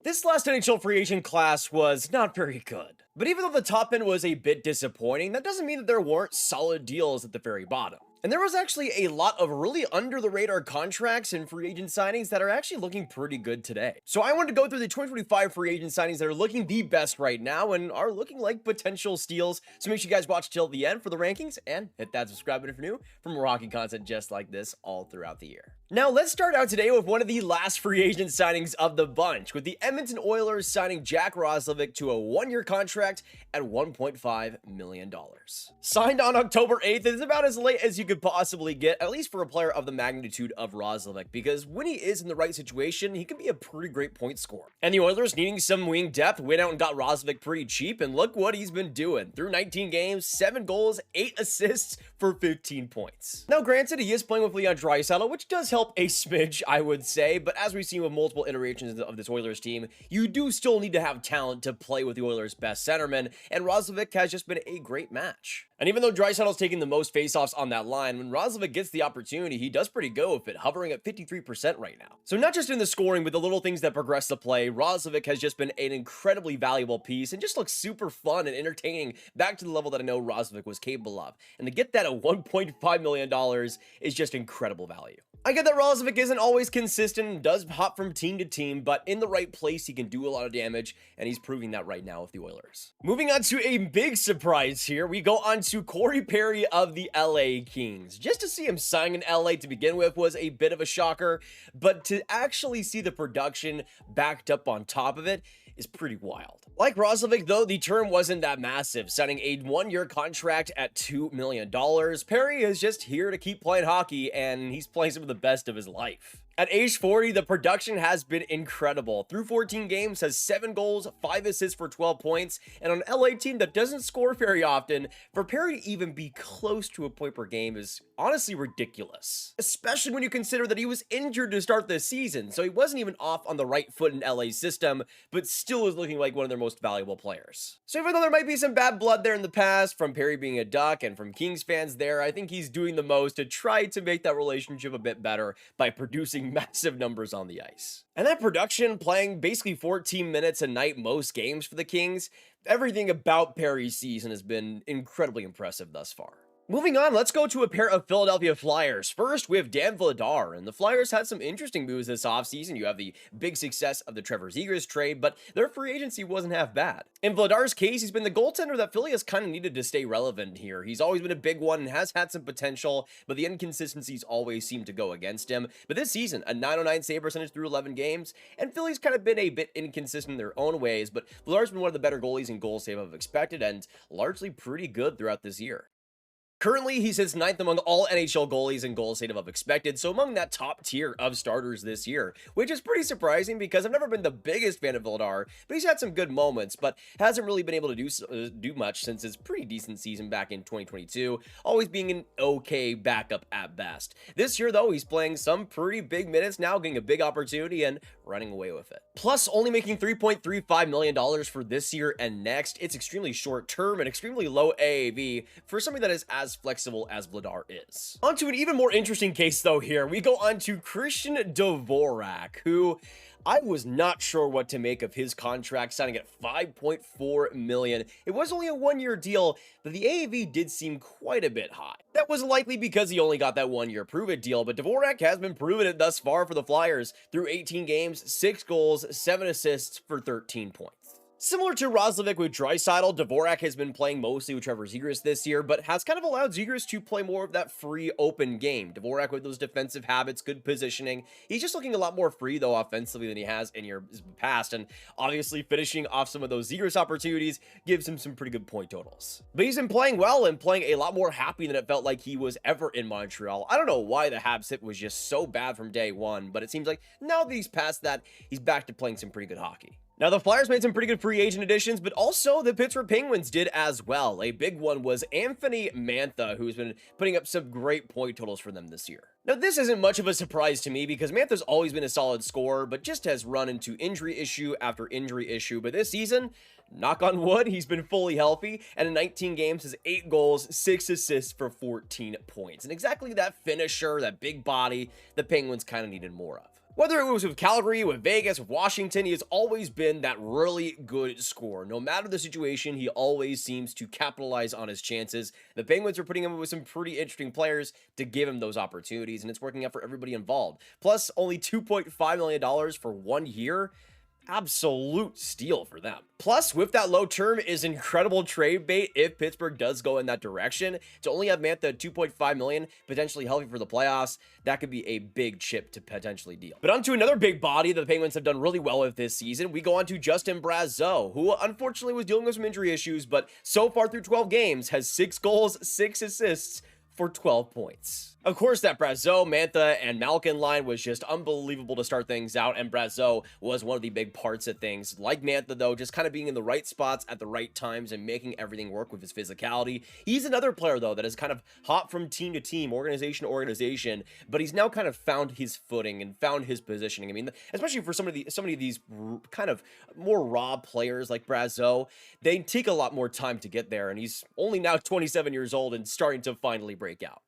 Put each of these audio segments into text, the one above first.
This last NHL free agent class was not very good. But even though the top end was a bit disappointing, that doesn't mean that there weren't solid deals at the very bottom. And there was actually a lot of really under-the-radar contracts and free agent signings that are actually looking pretty good today. So I wanted to go through the 2025 free agent signings that are looking the best right now and are looking like potential steals. So make sure you guys watch till the end for the rankings and hit that subscribe button if you're new for more hockey content just like this all throughout the year. Now let's start out today with one of the last free agent signings of the bunch, with the Edmonton Oilers signing Jack Roslovic to a one-year contract at $1.5 million. Signed on October 8th, it's about as late as you could possibly get, at least for a player of the magnitude of Roslovic, because when he is in the right situation, he can be a pretty great point scorer. And the Oilers, needing some wing depth, went out and got Roslovic pretty cheap, and look what he's been doing. Through 19 games, 7 goals, 8 assists for 15 points. Now granted, he is playing with Leon Draisaitl, which does help a smidge, I would say, but as we've seen with multiple iterations of this Oilers team, you do still need to have talent to play with the Oilers' best centerman, and Roslovic has just been a great match. And even though Draisaitl's taking the most faceoffs on that line, when Roslovic gets the opportunity, he does pretty good with it, hovering at 53% right now. So not just in the scoring, but the little things that progress the play, Roslovic has just been an incredibly valuable piece and just looks super fun and entertaining, back to the level that I know Roslovic was capable of. And to get that at $1.5 million is just incredible value. I get that Roslovic isn't always consistent and does hop from team to team, but in the right place, he can do a lot of damage, and he's proving that right now with the Oilers. Moving on to a big surprise here, we go on to Corey Perry of the LA Kings. Just to see him sign in LA to begin with was a bit of a shocker, but to actually see the production backed up on top of it is pretty wild. Like Roslovic, though, the term wasn't that massive, signing a one-year contract at $2 million. Perry is just here to keep playing hockey, and he's playing some of the best of his life. At age 40, the production has been incredible. Through 14 games, has 7 goals, 5 assists for 12 points, and on an LA team that doesn't score very often, for Perry to even be close to a point per game is honestly ridiculous. Especially when you consider that he was injured to start this season, so he wasn't even off on the right foot in LA's system, but still is looking like one of their most valuable players. So even though there might be some bad blood there in the past, from Perry being a Duck and from Kings fans there, I think he's doing the most to try to make that relationship a bit better by producing massive numbers on the ice. And that production, playing basically 14 minutes a night most games for the Kings, everything about Perry's season has been incredibly impressive thus far. Moving on, let's go to a pair of Philadelphia Flyers. First, we have Dan Vladar, and the Flyers had some interesting moves this offseason. You have the big success of the Trevor Zegras trade, but their free agency wasn't half bad. In Vladar's case, he's been the goaltender that Philly has kind of needed to stay relevant here. He's always been a big one and has had some potential, but the inconsistencies always seem to go against him. But this season, a .909 save percentage through 11 games, and Philly's kind of been a bit inconsistent in their own ways, but Vladar's been one of the better goalies in goal save I've expected, and largely pretty good throughout this year. Currently, he sits 9th among all NHL goalies in goal save of expected, so among that top tier of starters this year, which is pretty surprising because I've never been the biggest fan of Vladar, but he's had some good moments, but hasn't really been able to do much since his pretty decent season back in 2022, always being an okay backup at best. This year, though, he's playing some pretty big minutes now, getting a big opportunity and running away with it. Plus, only making $3.35 million for this year and next, it's extremely short term and extremely low AAV for somebody that is as flexible as Vladar is. On to an even more interesting case though here. We go on to Christian Dvorak, who I was not sure what to make of his contract, signing at $5.4 million. It was only a one-year deal, but the AAV did seem quite a bit high. That was likely because he only got that one-year prove-it deal, but Dvorak has been proving it thus far for the Flyers. Through 18 games, 6 goals, 7 assists for 13 points. Similar to Roslovic with Draisaitl, Dvorak has been playing mostly with Trevor Zegras this year, but has kind of allowed Zegras to play more of that free, open game. Dvorak with those defensive habits, good positioning. He's just looking a lot more free, though, offensively than he has in years past, and obviously finishing off some of those Zegras opportunities gives him some pretty good point totals. But he's been playing well and playing a lot more happy than it felt like he was ever in Montreal. I don't know why the Habs hit was just so bad from day one, but it seems like now that he's past that, he's back to playing some pretty good hockey. Now, the Flyers made some pretty good free agent additions, but also the Pittsburgh Penguins did as well. A big one was Anthony Mantha, who's been putting up some great point totals for them this year. Now, this isn't much of a surprise to me because Mantha's always been a solid scorer, but just has run into injury issue after injury issue. But this season, knock on wood, he's been fully healthy, and in 19 games has 8 goals, 6 assists for 14 points. And exactly that finisher, that big body, the Penguins kind of needed more of. Whether it was with Calgary, with Vegas, with Washington, he has always been that really good scorer. No matter the situation, he always seems to capitalize on his chances. The Penguins are putting him with some pretty interesting players to give him those opportunities, and it's working out for everybody involved. Plus, only $2.5 million for 1 year. Absolute steal for them. Plus, with that low term is incredible trade bait if Pittsburgh does go in that direction. To only have Mantha at $2.5 million, potentially healthy for the playoffs, that could be a big chip to potentially deal. But onto another big body that the Penguins have done really well with this season. We go on to Justin Brazeau, who unfortunately was dealing with some injury issues, but so far through 12 games has 6 goals, 6 assists for 12 points. Of course, that Brazeau, Mantha, and Malkin line was just unbelievable to start things out, and Brazeau was one of the big parts of things. Like Mantha, though, just kind of being in the right spots at the right times and making everything work with his physicality. He's another player, though, that has kind of hopped from team to team, organization to organization, but he's now kind of found his footing and found his positioning. I mean, especially for some of these kind of more raw players like Brazeau, they take a lot more time to get there, and he's only now 27 years old and starting to finally break out.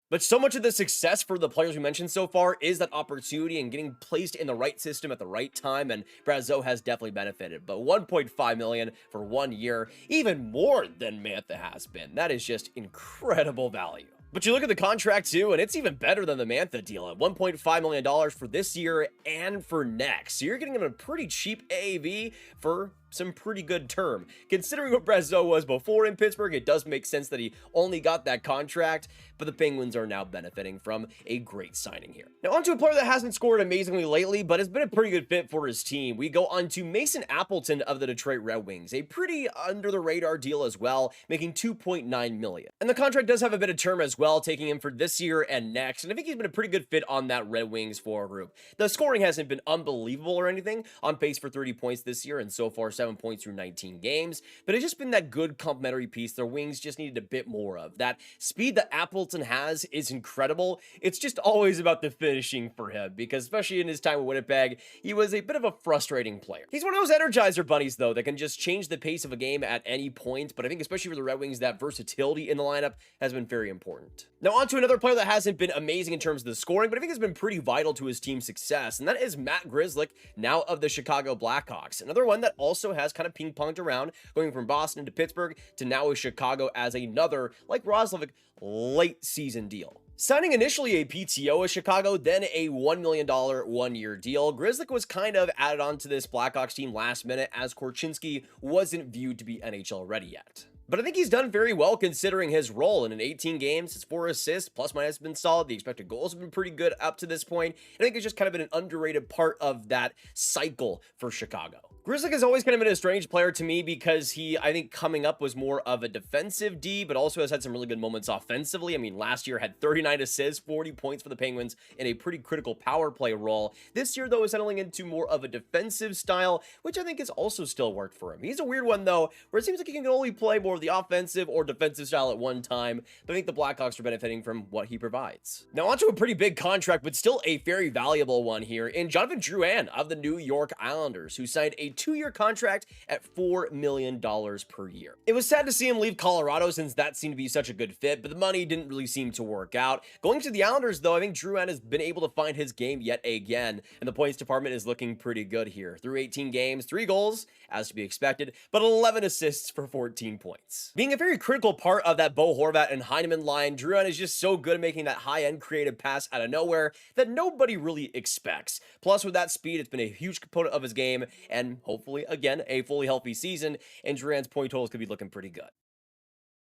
But so much of the success for the players we mentioned so far is that opportunity and getting placed in the right system at the right time, and Brazeau has definitely benefited. But $1.5 million for 1 year, even more than Mantha has been. That is just incredible value. But you look at the contract too, and it's even better than the Mantha deal at $1.5 million for this year and for next. So you're getting him a pretty cheap AAV for some pretty good term. Considering what Brazeau was before in Pittsburgh, it does make sense that he only got that contract, but the Penguins are now benefiting from a great signing here. Now onto a player that hasn't scored amazingly lately, but has been a pretty good fit for his team. We go on to Mason Appleton of the Detroit Red Wings, a pretty under the radar deal as well, making $2.9 million. And the contract does have a bit of term as well, taking him for this year and next, and I think he's been a pretty good fit on that Red Wings forward group. The scoring hasn't been unbelievable or anything, on pace for 30 points this year, and so far 7 points through 19 games, but it's just been that good complementary piece their Wings just needed a bit more of. That speed that Appleton has is incredible. It's just always about the finishing for him, because especially in his time with Winnipeg, he was a bit of a frustrating player. He's one of those Energizer bunnies, though, that can just change the pace of a game at any point, but I think especially for the Red Wings, that versatility in the lineup has been very important. Now on to another player that hasn't been amazing in terms of the scoring, but I think has been pretty vital to his team's success, and that is Matt Grzelcyk, now of the Chicago Blackhawks. Another one that also has kind of ping-ponged around, going from Boston to Pittsburgh to now with Chicago as another, like Roslovic, late season deal. Signing initially a PTO with Chicago, then a $1 million 1-year deal, Grzelcyk was kind of added onto this Blackhawks team last minute as Korchinski wasn't viewed to be NHL ready yet. But I think he's done very well considering his role. In 18 games, his 4 assists, plus minus has been solid. The expected goals have been pretty good up to this point. And I think it's just kind of been an underrated part of that cycle for Chicago. Grzelcyk has always kind of been a strange player to me because he, I think, coming up was more of a defensive D, but also has had some really good moments offensively. I mean, last year had 39 assists, 40 points for the Penguins in a pretty critical power play role. This year, though, is settling into more of a defensive style, which I think has also still worked for him. He's a weird one, though, where it seems like he can only play more of the offensive or defensive style at one time, but I think the Blackhawks are benefiting from what he provides. Now, onto a pretty big contract, but still a very valuable one here, in Jonathan Drouin of the New York Islanders, who signed a 2-year contract at $4 million per year. It was sad to see him leave Colorado since that seemed to be such a good fit, but the money didn't really seem to work out. Going to the Islanders, though, I think Drouin has been able to find his game yet again, and the points department is looking pretty good here. Through 18 games, 3 goals, as to be expected, but 11 assists for 14 points. Being a very critical part of that Bo Horvat and Heineman line, Drouin is just so good at making that high-end creative pass out of nowhere that nobody really expects. Plus, with that speed, it's been a huge component of his game, and hopefully, again, a fully healthy season, and Drouin's point totals could be looking pretty good.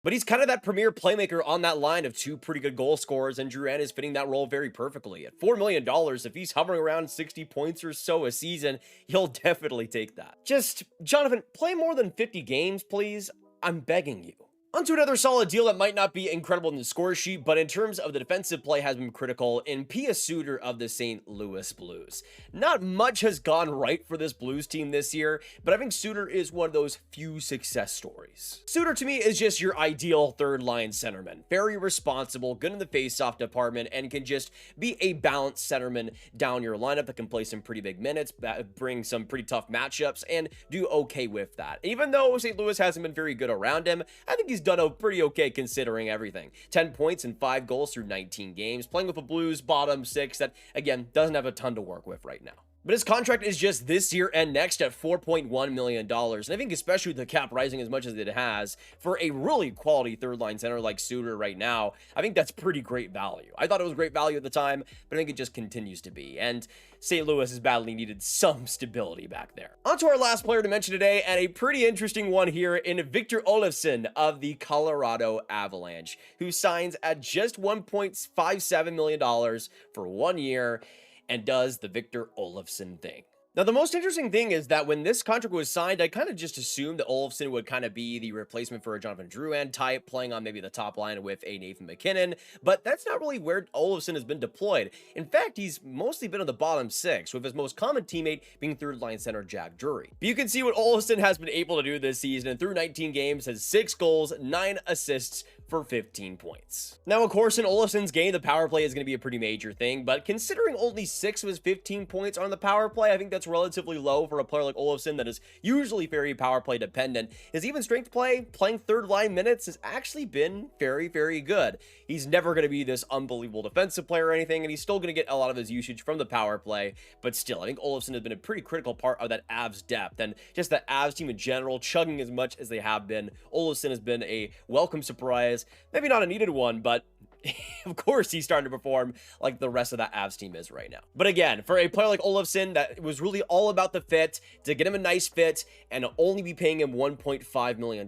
But he's kind of that premier playmaker on that line of 2 pretty good goal scorers, and Drouin is fitting that role very perfectly. At $4 million, if he's hovering around 60 points or so a season, he'll definitely take that. Just, Jonathan, play more than 50 games, please. I'm begging you. Onto another solid deal that might not be incredible in the score sheet, but in terms of the defensive play has been critical, in Pia Suter of the St. Louis Blues. Not much has gone right for this Blues team this year, but I think Suter is one of those few success stories. Suter to me is just your ideal third-line centerman. Very responsible, good in the face-off department, and can just be a balanced centerman down your lineup that can play some pretty big minutes, bring some pretty tough matchups, and do okay with that. Even though St. Louis hasn't been very good around him, I think he's done pretty okay considering everything. 10 points and 5 goals through 19 games, playing with a Blues bottom 6 that, again, doesn't have a ton to work with right now. But his contract is just this year and next at $4.1 million. And I think especially with the cap rising as much as it has, for a really quality third-line center like Suter right now, I think that's pretty great value. I thought it was great value at the time, but I think it just continues to be. And St. Louis has badly needed some stability back there. On to our last player to mention today, and a pretty interesting one here in Victor Olofsson of the Colorado Avalanche, who signs at just $1.57 million for 1 year, and does the Victor Olofsson thing. Now, the most interesting thing is that when this contract was signed, I kind of just assumed that Olofsson would kind of be the replacement for a Jonathan Drouin type, playing on maybe the top line with a Nathan MacKinnon, but that's not really where Olofsson has been deployed. In fact, he's mostly been on the bottom 6, with his most common teammate being third-line center Jack Drury. But you can see what Olofsson has been able to do this season, and through 19 games has 6 goals, 9 assists, for 15 points. Now, of course, in Olofsson's game, the power play is going to be a pretty major thing, but considering only 6 of his 15 points on the power play, I think that's relatively low for a player like Olofsson that is usually very power play dependent. His even strength play, playing third line minutes, has actually been very, very good. He's never going to be this unbelievable defensive player or anything, and he's still going to get a lot of his usage from the power play, but still, I think Olofsson has been a pretty critical part of that Avs depth, and just that Avs team in general, chugging as much as they have been. Olofsson has been a welcome surprise. Maybe not a needed one, but of course he's starting to perform like the rest of that Avs team is right now. But again, for a player like Olofsson, that was really all about the fit, to get him a nice fit and only be paying him $1.5 million.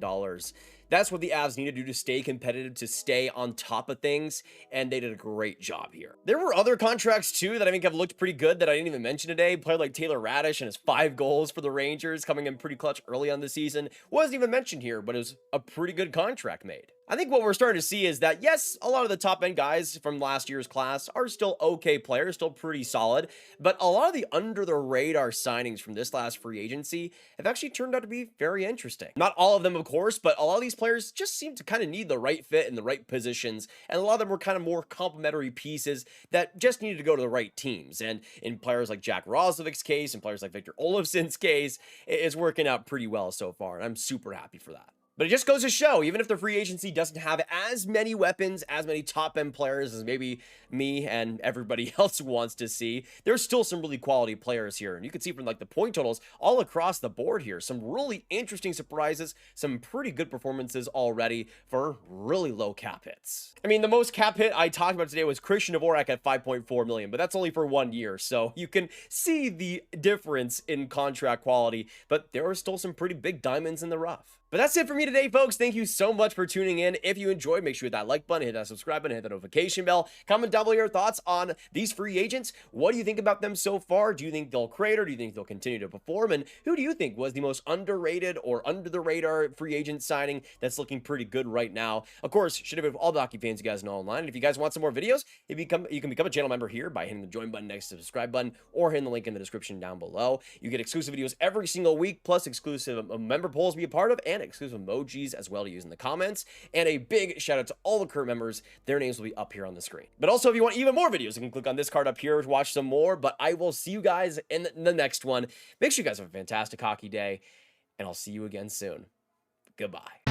That's what the Avs need to do to stay competitive, to stay on top of things, and they did a great job here. There were other contracts too that I think have looked pretty good that I didn't even mention today. A player like Taylor Radish and his 5 goals for the Rangers coming in pretty clutch early on the season wasn't even mentioned here, but it was a pretty good contract made. I think what we're starting to see is that, yes, a lot of the top-end guys from last year's class are still okay players, still pretty solid, but a lot of the under-the-radar signings from this last free agency have actually turned out to be very interesting. Not all of them, of course, but a lot of these players just seem to kind of need the right fit in the right positions, and a lot of them were kind of more complementary pieces that just needed to go to the right teams. And in players like Jack Roslovic's case, and players like Victor Olofsson's case, it's working out pretty well so far, and I'm super happy for that. But it just goes to show, even if the free agency doesn't have as many weapons, as many top-end players as maybe me and everybody else wants to see, there's still some really quality players here. And you can see from like the point totals all across the board here, some really interesting surprises, some pretty good performances already for really low cap hits. I mean, the most cap hit I talked about today was Christian Dvorak at $5.4 million, but that's only for 1 year. So you can see the difference in contract quality, but there are still some pretty big diamonds in the rough. But that's it for me today, folks. Thank you so much for tuning in. If you enjoyed, make sure you hit that like button, hit that subscribe button, hit that notification bell. Comment down below your thoughts on these free agents. What do you think about them so far? Do you think they'll create, or do you think they'll continue to perform? And who do you think was the most underrated or under the radar free agent signing that's looking pretty good right now? Of course, should have been all the hockey fans you guys know online. And if you guys want some more videos, you can become a channel member here by hitting the join button next to the subscribe button, or hitting the link in the description down below. You get exclusive videos every single week, plus exclusive member polls to be a part of, and exclusive emojis as well to use in the comments. And a big shout out to all the current members. Their names will be up here on the screen. But also, if you want even more videos, you can click on this card up here to watch some more. But I will see you guys in the next one. Make sure you guys have a fantastic hockey day, and I'll see you again soon. Goodbye.